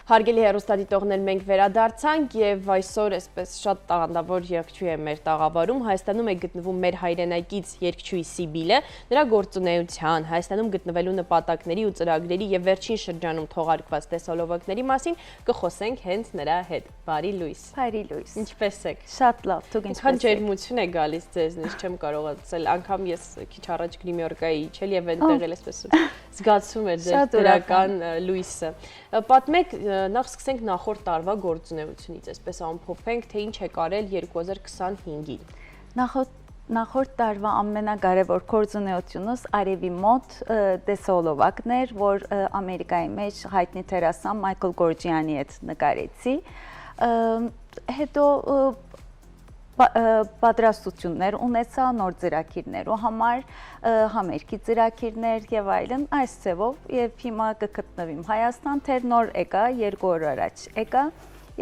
Հարգելի հեռուստադիտողներ, մենք վերադարձանք եւ այսօր այսպես շատ տաղանդավոր երգչուհի է մեր տաղավարում։ Հայաստանում է գտնվում մեր հայրենակից երգչուհի Սիբիլը, նրա գործունեության, Հայաստանում գտնվելու նպատակների ու ծրագրերի եւ վերջին շրջանում թողարկված տեսոլովակների մասին կխոսենք հենց նրա հետ։ Բարի լույս։ Բարի լույս։ Ինչպե՞ս եք։ Շատ լավ, դուք ինչպե՞ս եք։ Քան ջերմություն է գալիս ձեզնից, չեմ կարող ասել, անգամ ես քիչ առաջ Գլիմյորկայի իջել եւ այնտեղ էլ այսպես զգացում էր ձեր դրական լույսը։ Պատմեք, նախ սկսենք նախորդ տարվա գործունեությունից, այսպես ամփոփենք, թե ինչ եք արել 2025-ին։ Նախորդ տարվա ամենակարևոր գործունեությունս Արևի մոտ տեսոլովակն էր, որ Ամերիկայի մեջ հայտնի դերասան Մայքլ Գորջյանի հետ նկարեցի։ Հետո պատրաստություններ ունեցա նոր ծրագիրներու համար, համերգի ծրագիրներ եւ այլն, այս ձևով եւ հիմա կգտնվիմ Հայաստան, թե նոր եկա 2 օր առաջ եկա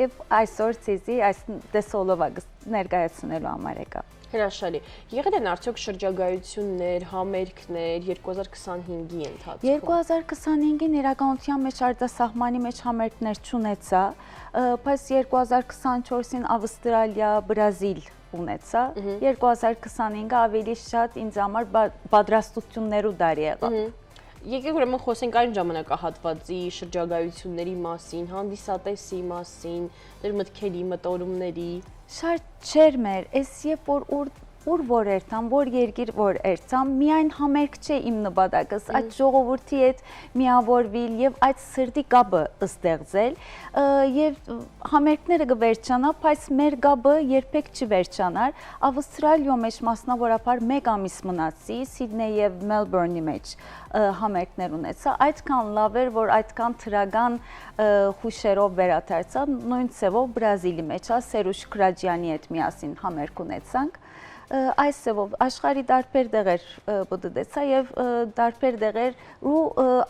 եւ այսօր ցեզի այս տեսոլովակը ներկայացնելու համար եկա։ Հրաշալի։ Եղել են արդյոք շրջագայություններ, համերգներ 2025-ի ընթացքում։ 2025-ին իրականության մեջ արտասահմանի մեջ համերգներ չունեցա, բայց 2024-ին Ավստրալիա, Բրազիլ ունեցա, 2025-ը ավելի շատ ինձ համար պատրաստություններու տարի եղավ։ Եկեք ուրեմն խոսենք այն ժամանակահատվածի շրջագայությունների մասին, հանդիսատեսի մասին, դեր մտքերի, մտորումների։ Շատ չէր մեր, ես երբ որ երթամ, որ երկիր որ երթամ, միայն համերգ չէ իմ նպատակս, այդ ժողովրդի հետ միավորվել եւ այդ սրտի կապը ստեղծել եւ համերգները կվերջանա, բայց մեր կապը երբեք չվերջանար։ Ավստրալիա մեջ մասնավորապես 1 ամիս մնացի, Սիդնեյ եւ Մելբուրնի մեջ համերգներ ունեցա, այդքան լավ էր, որ այդքան թրական հուշերով վերադարձա, նույն ցևով Բրազիլի մեջ, Սերուժ Քրաջյանի հետ միասին համերգ ունեցանք։ Այս ձևով աշխարհի տարբեր տեղեր բդդեցա եւ տարբեր տեղեր ու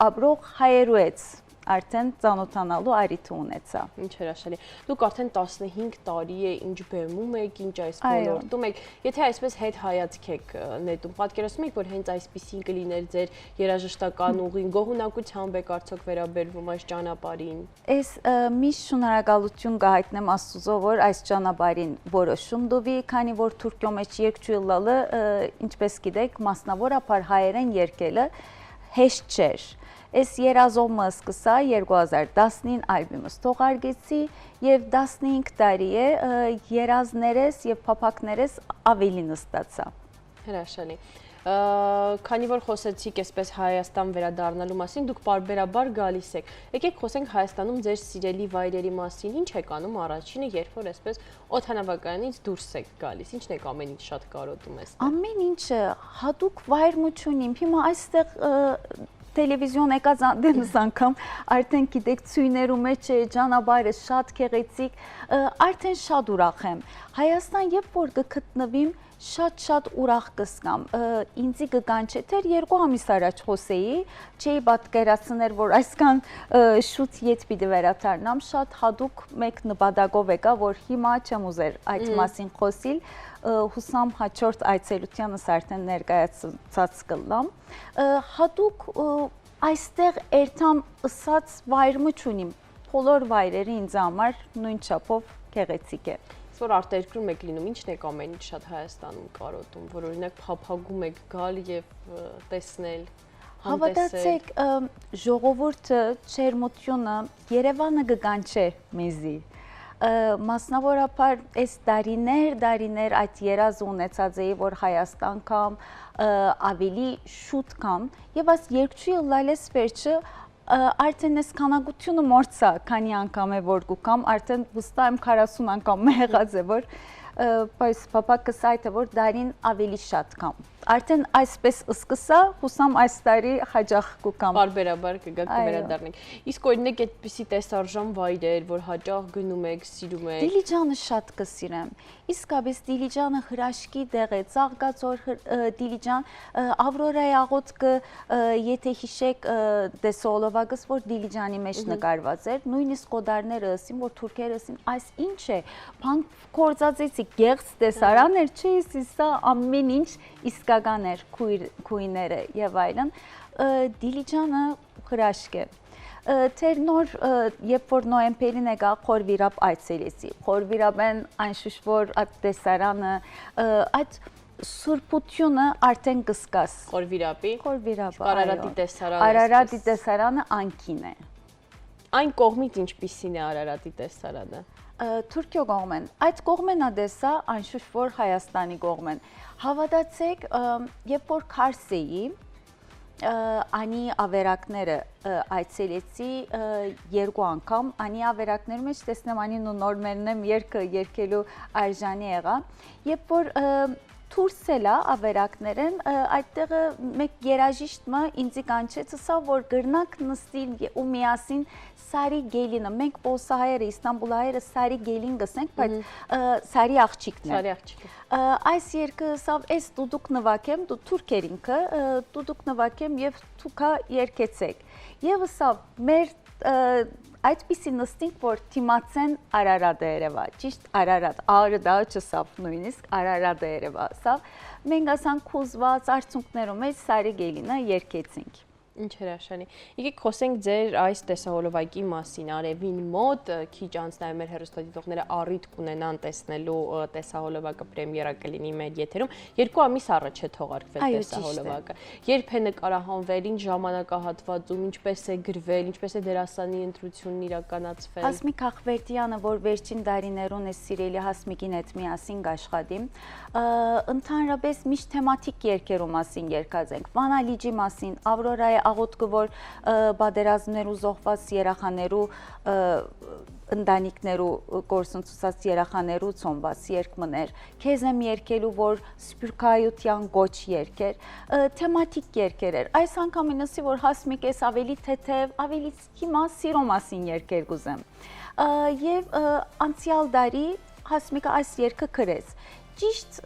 ապրող հայերու հետ արդեն ծանոթանալու առիթ ունեցա։ Ինչ հրաշալի։ Դուք արդեն 15 տարի է ինչ բեմում եք, ինչ այս ոլորտում եք։ Եթե այսպես հետ հայացք եք նետում, պատկերացնում եք, որ հենց այսպեսին կլիներ ձեր երաժշտական ուղին, գոհունակությամբ եք արդյոք վերաբերվում այս ճանապարհին։ Ես միշտ շնորհակալություն կհայտնեմ Աստծո, որ այս ճանապարհին որոշում տուվի, քանի որ Թուրքիո մեջ երգչուհի լալը, ինչպես գիտեք, մասնավորապես հայերեն երգելը հեշտ չէր։ Ես երազողը սկսա 2019 ալբոմս թողարկեցի եւ 15 տարի է երազներես եւ փափակներես ավելի նստացա։ Հրաշալի։ Քանի որ խոսեցիք այսպես Հայաստան վերադառնալու մասին, դուք պարբերաբար գալիս եք։ Եկեք խոսենք Հայաստանում ձեր սիրելի վայրերի մասին։ Ինչ եք անում առաջինը, երբ որ այսպես օդանավակայանից դուրս եք գալիս։ Ինչն եք ամեն ինչ շատ կարոտում ես։ Ամեն ինչը հատուկ վայրմություն իմ։ Հիմա այստեղ տելևիզիոն եկած անդենս անգամ արդեն գիտեք ցույներու մեջ է ճանապարհը շատ գեղեցիկ, արդեն շատ ուրախ եմ։ Հայաստան երբ որ կգտնվիմ շատ ուրախ կսկամ, ինձի կկանչե, թե 2 ամիս առաջ խոսեի, չէի պատկերացնել, որ այսքան շուտ ետ պիտի վերադառնամ, շատ հատուկ մեկ նպատակով եկա, որ հիմա չեմ ուզեր այդ մասին խոսիլ, հուսամ հաջորդ այցելությանս արդեն ներկայացած կլամ, հատուկ այստեղ երթամ ըսած վայրմություն իմ, բոլոր վայրերը ինձ համար նույն չափով գեղեցիկ է։ Որ արտերկրում եք լինում, ինչն եք ամեն ինչ շատ Հայաստանում կարոտում, որ օրինակ փափագում եք գալ եւ տեսնել, հավատացեք, ժողովուրդը, ջերմությունը Երևանը կկանչե մեզի։ Մասնավորապես այս դարիներ այդ երազը ունեցած էի, որ Հայաստան կամ ավելի շուտ կամ եւ այս երկչույը լալես վերջը արդեն ես քանակությունը մորցա, քանի անգամ է որ գուկամ, արդեն վստահ եմ 40 անգամ եղած է, որ բայց պապակս այդ է, որ դարին ավելի շատ կամ։ Արդեն այսպես սկսա, հուսամ այս տարի հաջող կգամ։ Բարբերաբար կգաք կվերադառնաք։ Իսկ օրինակ այդպիսի տեսարժան վայրեր, որ հաճախ գնում եք, սիրում եք։ Դիլիջանը շատ կսիրեմ։ Իսկապես Դիլիջանը հրաշքի տեղ է, Ծաղկաձոր Դիլիջան, Ավրորայի աղոթքը, եթե հիշեք տեսոլովակս, որ Դիլիջանի մեջ նկարված էր, նույնիսկ կոդարները ասին, որ թուրքերը ասին, այս ինչ է, բան կործածեցի, գեղձ տեսարան էր, չէ, սա ամեն ինչ իսկական էր, քույները եւ այլն, Դիլիջանը հրաշք է։ Թեր նոր երբ որ նոյեմբերին եկա խորվիրապ այցելեցի։ Խորվիրապեն այնշուշ որ այդ տեսարանը այդ սուրբությունը արդեն կսկաս։ Խորվիրապի։ Խորվիրապը։ Արարատի տեսարանը։ Արարատի տեսարանը անքին է։ Այն կողմից ինչպիսին է Արարատի տեսարանը։ Թուրքիո կողմեն։ Այդ կողմեն ադեսա այնշուշ որ Հայաստանի կողմեն։ Հավատացեք, երբ որ Քարսեի անի ավերակները այցելեցի երկու անգամ, անի ավերակների մեջ տեսնեմ անին ու նոր մերնեմ երկը երկելու արժանի եղա, երբ որ Թուրսելա ավերակներեն այդտեղը մեկ երաժիշտը ինձի կանչեց ասա որ գրնակ նստին ու միասին սարի գելինը մենք պոսահայերը Իստանբուլահայերը սարի գելին գսենք բայց սարի աղջիկն է Սարի աղջիկը այս երկը սավ էս դուդուկ նվակեմ դու թուրքերինքը դուդուկ նվակեմ եւ թուքա երկեցեք եւ սավ մեր այդպիսի նստինք, որ թիմացեն Արարատը երևա, ճիշտ Արարատ, աղրը դա չսավ նույնիսկ Արարատը երևա, սավ, մենք ասանք կուզված արցունքներում մեջ սարի գելինը երկեցինք։ Ինչ հրաշալի։ Եկեք խոսենք ձեր այս տեսահոլովակի մասին, Արևին մոտ, քիչ անց նաև մեր հեռուստադիտողները առիթ կունենան տեսնելու տեսահոլովակը պրեմիերա կլինի մեր եթերում։ 2 ամիս առաջ է թողարկվել տեսահոլովակը։ Երբ է նկարահանվել, ինչ ժամանակահատվածում, ինչպես է գրվել, ինչպես է դերասանի ընտրությունն իրականացվել։ Հասմիկ Ախվերդյանը, որ վերջին տարիներուն է սիրելի Հասմիկին հետ միասին աշխատի, ընդհանրապես միշտ թեմատիկ երգերու մասին երգած ենք։ Վանալիջի մասին, Ավրորայի աղոթքը, որ բادرազմներու զոհված երեխաներու ընտանիքներու գործընծուցած երեխաներու ծնված երկմներ, քեզ եմ երգելու, որ սփյուռքայության գոչ երգեր, թեմատիկ երգեր էր։ Այս անգամ ինձի որ Հասմիկ էս ավելի թեթև, ավելի հիմա սիրո մասին երգեր կուզեմ։ Եվ անցյալ տարի Հասմիկը այս երգը գրեց։ Ճիշտ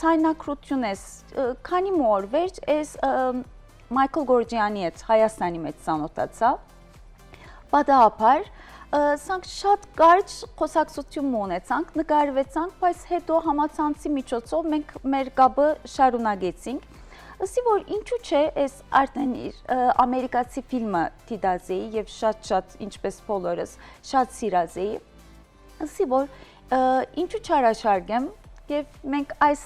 ցայնակրություն էս, քանի մոր վերջ էս Մայքլ Գորջյանի հետ Հայաստանի մեջ ծանոթացա, պատահաբար սանք շատ կարճ խոսակցություն ունեցանք, նկարվեցանք, բայց հետո համացանցի միջոցով մենք մեր կապը շարունակեցինք։ Ասի որ ինչու՞ չէ, այս արդեն ամերիկացի ֆիլմը դիտազեի եւ շատ ինչպես բոլորս շատ սիրազեի։ Ասի որ ինչու՞ չարաշարգեմ եւ մենք այս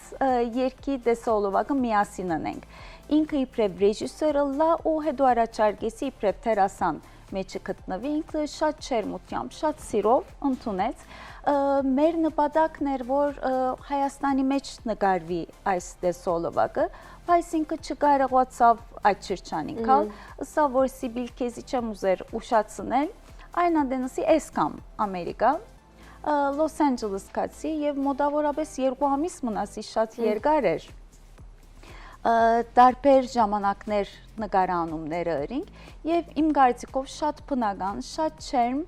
երկի տեսահոլովակը միասին անենք։ Ինքը իբրև ռեժիսորը լա ու հետո առաջարկեցի իբրև դերասան մեջը գտնվի, ինքը շատ չերմությամբ, շատ սիրով ընդունեց։ Մեր նպատակն էր, որ Հայաստանի մեջ նկարվի այս տեսահոլովակը, բայց ինքը չկարողացավ այդ շրջանին գալ, ասա որ Սիբիլ քեզի չեմ ուզեր ուշացնել, այն անդենսի էսկամ Ամերիկա, Լոս Անջելես կացի եւ մոտավորապես 2 ամիս մնացի շատ երկար էր։ Տարբեր ժամանակներ նկարանումները ըրինք եւ իմ կարծիքով շատ բնական, շատ չերմ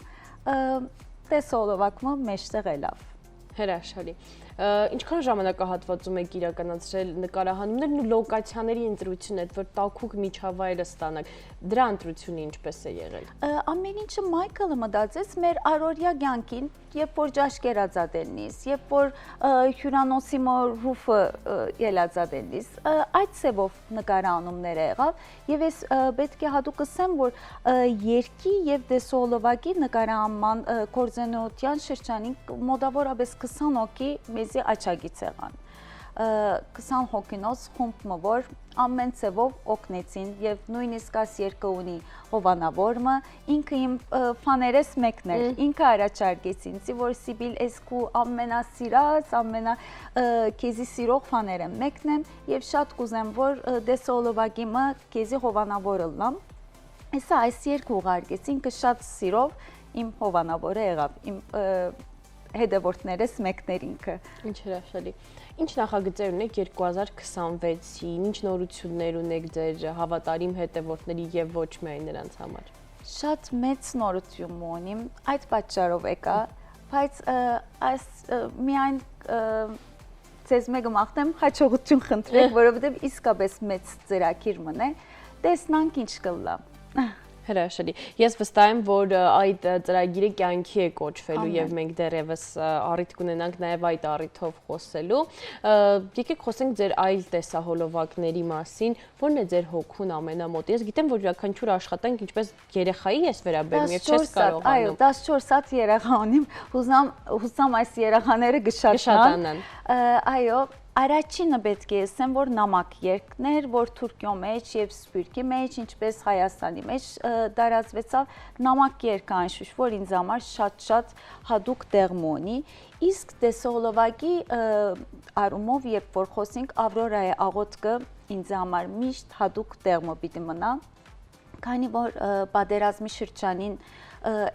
տեսահոլովակը մեջտեղ ելավ։ Հրաշալի։ Ինչքան ժամանակահատվածում եք իրականացրել նկարահանումներն ու լոկացիաների ընտրությունը, որ տաքուկ միջավայրը ստանաք, դրա ընտրությունը ինչպես է եղել։ Ամեն ինչը Մայքլը մտածեց մեր առօրյա կյանքին, երբ որ ճաշկերածադելնիս, երբ որ հյուրանոցի ռուֆը ելածադելնիս, այդ ցևով նկարանումներ եղավ եւ ես պետք է հատուկ ասեմ, որ երկի եւ տեսահոլովակի նկարահանման կորձենության շրջանին մոտավորապես 20 հոգի մեզի աչագից եղան։ 20 հոգինոց խումբը, որ ամեն ցևով օգնեցին եւ նույնիսկ այս երկը ունի հովանավորը, ինքը իմ ֆաներես մեկն էր, ինքը առաջարկեցին, որ Սիբիլ էսկու ամենասիրած, քեզի սիրող ֆաները մեկն եմ եւ շատ կուզեմ, որ տեսահոլովակիմը քեզի հովանավորը լամ։ Հեսա այս երկու ուղարկեցին, ինքը շատ սիրով իմ հովանավորը եղավ, իմ հետևորդներս մեկներինքը։ Ինչ հրաշալի։ Ինչ նախագծեր ունեք 2026-ին, ինչ նորություններ ունեք ձեր հավատարիմ հետևորդների եւ ոչ միայն նրանց համար։ Շատ մեծ նորություն ունիմ, այդ պատճառով եկա, բայց այս միայն ցեզ մեկը մաղթեմ հաջողություն խնդրեք, որովհետեւ իսկապես մեծ ծրագիր մնե, տեսնանք ինչ կլա։ Հրաշալի։ Ես վստահ եմ, որ այդ ծրագիրը կյանքի է կոչվելու եւ մենք դեռևս առիթ կունենանք նաեւ այդ առիթով խոսելու։ Եկեք խոսենք ձեր այլ տեսահոլովակների մասին, որն է ձեր հոգուն ամենամոտ։ Ես գիտեմ, որ յուրաքանչյուր աշխատանք ինչպես երեխայի ես վերաբերում եւ չես կարողանում։ Այո, 14 հատ երեխա ունիմ, հուսամ այս երեխաները գշատանան։ Այո, Առաջինը պետք է ասեմ, որ նամակ երգներ, որ Թուրքիո մեջ եւ Սփյուռքի մեջ, ինչպես Հայաստանի մեջ դարածվեցավ նամակ երգը անշուշտ, որ ինձ համար շատ հadoop տեղմ ունի, իսկ տեսահոլովակի առումով, երբ որ խոսենք Ավրորայի աղոթքը ինձ համար միշտ հadoop տեղմը պիտի մնա, քանի որ պատերազմի շրջանին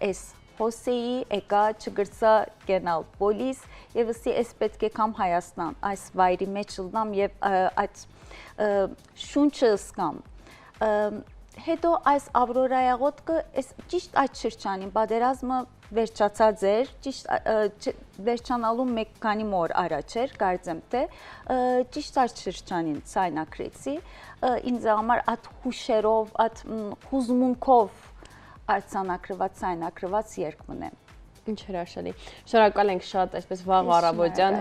էս Հոսեի եկա չգրծա գենալ պոլիս եւ ըսի էս պետք է կամ Հայաստան այս վայրի մեջ լնամ եւ այդ շունչը սկամ հետո այս Ավրորայի աղոթքը էս ճիշտ այդ շրջանին պատերազմը վերջացած էր ճիշտ վերջանալու մեկ քանի օր առաջ էր կարծեմ թե ճիշտ այդ շրջանին ցայնակրեցի ինձ համար այդ հուշերով այդ հուզմունքով արձանագրված երգ մնեմ։ Ինչ հրաշալի։ Շնորհակալ ենք շատ այսպես վաղ առավոտյան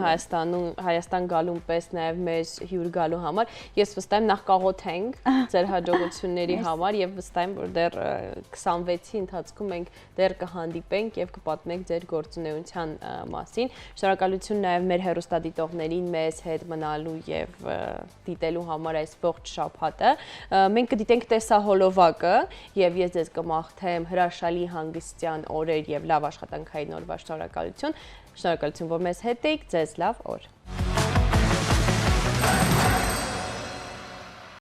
Հայաստան գալուն պես նաև մեզ հյուր գալու համար։ Ես վստահ եմ նախ կաղոթենք ձեր հաջողությունների համար եւ վստահ եմ որ դեռ 26-ի ընթացքում մենք դեռ կհանդիպենք եւ կպատմենք ձեր գործունեության մասին։ Շնորհակալություն նաև մեր հեռուստադիտողներին մեզ հետ մնալու եւ դիտելու համար այս ողջ շաբաթը։ Մենք կդիտենք տեսահոլովակը եւ ես ձեզ կմաղթեմ հրաշալի հանգստյան օրեր եւ լավ աշխատանք նոր շնորհակալություն, որ մեզ հետ եք, ձեզ լավ օր։